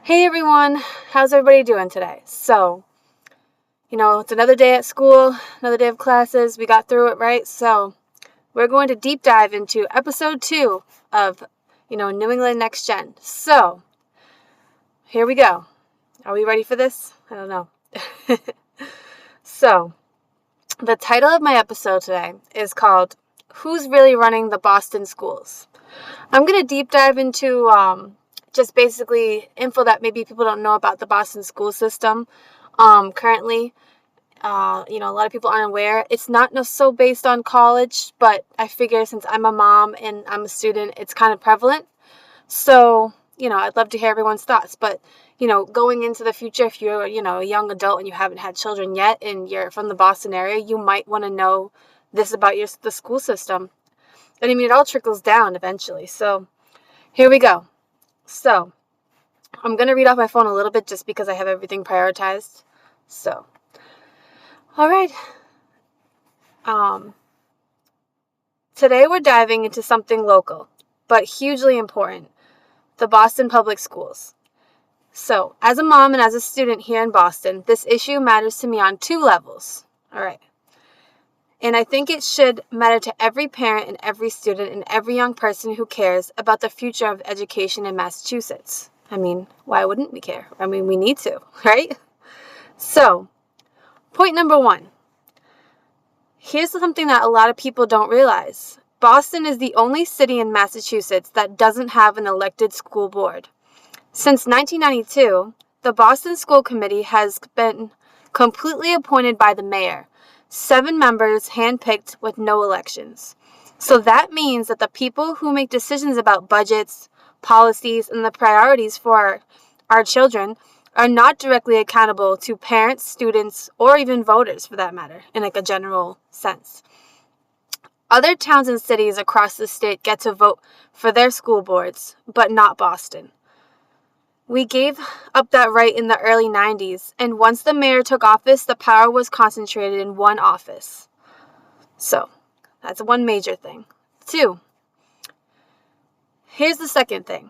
Hey everyone, how's everybody doing today? It's another day at school, another day of classes. We got through it, right? So, we're going to deep dive into episode 2 of, New England Next Gen. So, here we go. Are we ready for this? I don't know. So, the title of my episode today is called Who's Really Running the Boston Schools? I'm going to deep dive into just basically info that maybe people don't know about the Boston school system currently. A lot of people aren't aware. It's not so based on college, but I figure since I'm a mom and I'm a student, it's kind of prevalent. So, I'd love to hear everyone's thoughts. But, going into the future, if you're, a young adult and you haven't had children yet and you're from the Boston area, you might want to know this about the school system. And I mean, it all trickles down eventually. So, here we go. So, I'm going to read off my phone a little bit just because I have everything prioritized. So, all right. Today we're diving into something local, but hugely important, the Boston Public Schools. So, as a mom and as a student here in Boston, this issue matters to me on 2 levels. All right. And I think it should matter to every parent and every student and every young person who cares about the future of education in Massachusetts. I mean, why wouldn't we care? I mean, we need to, right? So, point number 1. Here's something that a lot of people don't realize. Boston is the only city in Massachusetts that doesn't have an elected school board. Since 1992, the Boston School Committee has been completely appointed by the mayor. 7 members handpicked with no elections. So that means that the people who make decisions about budgets, policies, and the priorities for our children are not directly accountable to parents, students, or even voters for that matter, in like a general sense. Other towns and cities across the state get to vote for their school boards, but not Boston. We gave up that right in the early 90s, and once the mayor took office, the power was concentrated in one office. So, that's one major thing. 2, here's the second thing.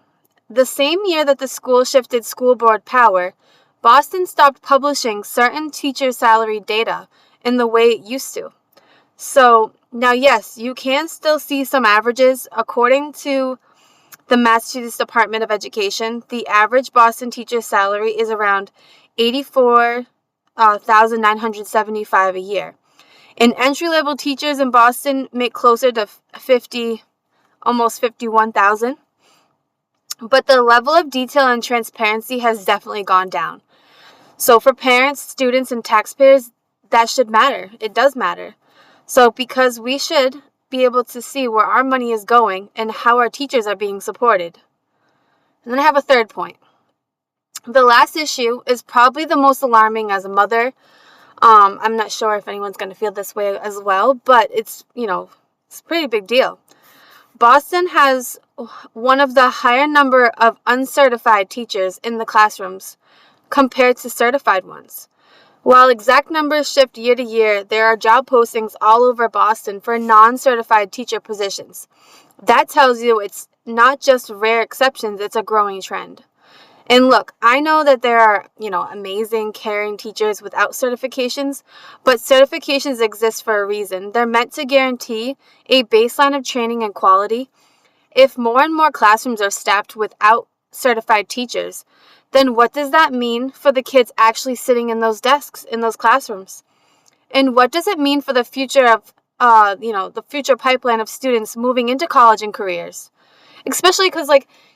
The same year that the school shifted school board power, Boston stopped publishing certain teacher salary data in the way it used to. So, now yes, you can still see some averages. According to the Massachusetts Department of Education, the average Boston teacher salary is around $84,975 a year. And entry-level teachers in Boston make closer to almost $51,000. But the level of detail and transparency has definitely gone down. So for parents, students, and taxpayers, that should matter. It does matter. So because we should be able to see where our money is going and how our teachers are being supported. And then I have a third point. The last issue is probably the most alarming as a mother. I'm not sure if anyone's going to feel this way as well, but it's a pretty big deal. Boston has one of the higher number of uncertified teachers in the classrooms compared to certified ones. While exact numbers shift year to year, there are job postings all over Boston for non-certified teacher positions. That tells you it's not just rare exceptions, it's a growing trend. And look, I know that there are, amazing, caring teachers without certifications, but certifications exist for a reason. They're meant to guarantee a baseline of training and quality. If more and more classrooms are staffed without certified teachers, then what does that mean for the kids actually sitting in those desks, in those classrooms? And what does it mean for the future of, the future pipeline of students moving into college and careers? Especially because,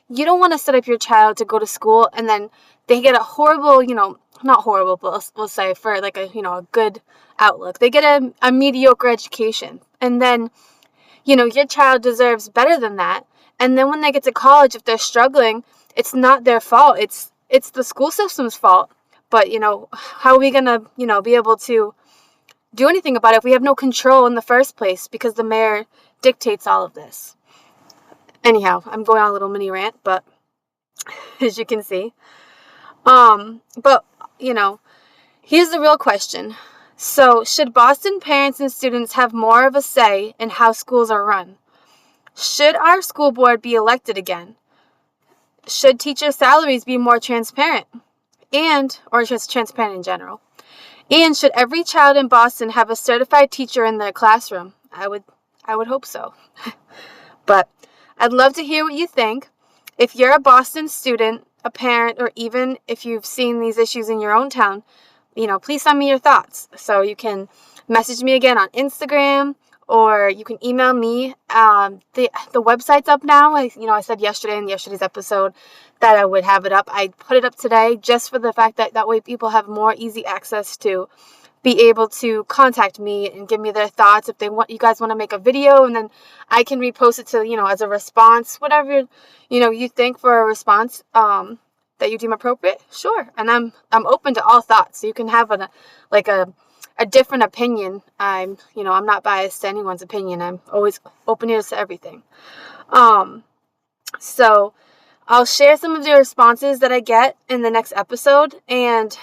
you don't want to set up your child to go to school and then they get a horrible, not horrible, but we'll say for a good outlook. They get a mediocre education. And then, your child deserves better than that. And then when they get to college, if they're struggling, it's not their fault. It's the school system's fault. But, how are we going to, be able to do anything about it if we have no control in the first place because the mayor dictates all of this? Anyhow, I'm going on a little mini rant, but as you can see. But, here's the real question. So, should Boston parents and students have more of a say in how schools are run? Should our school board be elected again? should teacher salaries be more transparent? Or just transparent in general? And should every child in Boston have a certified teacher in their classroom? I would hope so. But I'd love to hear what you think. If you're a Boston student, a parent, or even if you've seen these issues in your own town, please send me your thoughts. So you can message me again on Instagram, or you can email me. The website's up now. I said yesterday in yesterday's episode that I would have it up. I put it up today just for the fact that way people have more easy access to be able to contact me and give me their thoughts. If you guys want to make a video, and then I can repost it to, as a response, whatever, you think for a response, that you deem appropriate. Sure. And I'm open to all thoughts. So you can have a different opinion. I'm not biased to anyone's opinion. I'm always open ears to everything. So I'll share some of the responses that I get in the next episode. And,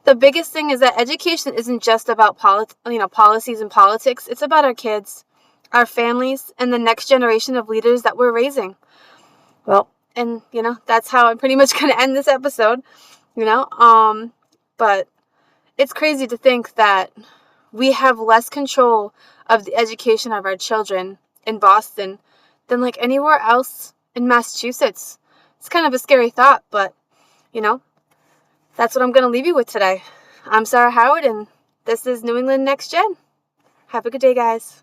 the biggest thing is that education isn't just about policies and politics. It's about our kids, our families, and the next generation of leaders that we're raising. Well, and, that's how I'm pretty much going to end this episode, but it's crazy to think that we have less control of the education of our children in Boston than anywhere else in Massachusetts. It's kind of a scary thought, but, that's what I'm going to leave you with today. I'm Sarah Howard, and this is New England Next Gen. Have a good day, guys.